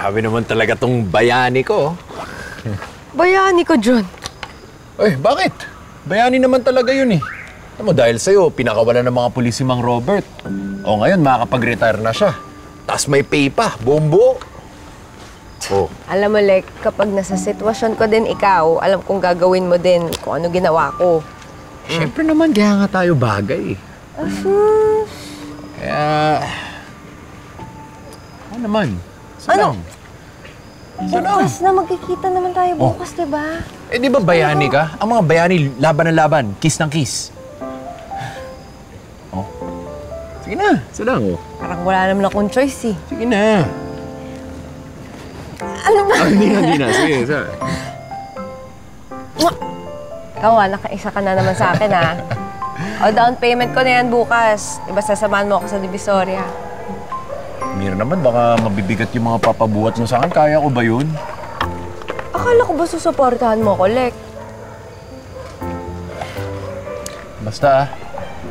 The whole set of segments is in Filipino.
Grabe naman talaga tong bayani ko. Bayani ko, John. Ay, bakit? Bayani naman talaga yun eh. Alam mo, dahil sa'yo, pinakawalan ng mga pulis si Mang Robert. O ngayon, makakapag-retire na siya. Tapos may pay pa, buong-buo. Oh. Alam mo, Lek, kapag nasa sitwasyon ko din ikaw, alam kong gagawin mo din kung ano ginawa ko. Siyempre naman, kaya nga tayo bagay. Kaya... Ano naman? Ano? Bukas na magkikita naman tayo bukas, diba? Eh, di ba bayani ka? Ang mga bayani, laban ng laban, kiss ng kiss. Oh. Sige na, isa lang, oh. Parang wala naman akong choice, eh. Sige na. Ano ba? Hindi na. Sige, isa. Ikaw, nakaisa ka na naman sa akin, ha? O, down payment ko na yan bukas. Diba, sasamahan mo ako sa Divisoria. Mira naman, baka mabibigat yung mga papabuhat mo sa akin. Kaya ko ba yun? Akala ko ba susuportahan mo ko, Lek? Basta,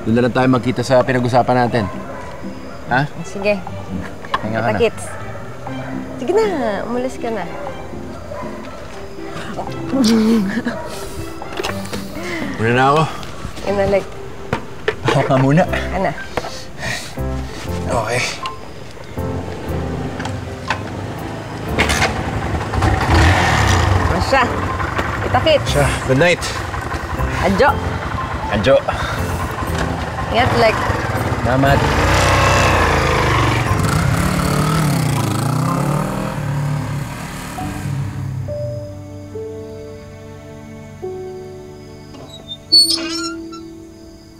doon na lang tayo magkita sa pinag-usapan natin. Ha? Sige. Hinga ka na. Kita-kits. Sige na, umalis ka na. Muna na ako. Yan na, Lek. Hawak ka muna. Ano? Okay. Masya. Kita-kits. Siya, good night. Adjo. Adjo. Ingat, Lek. Salamat.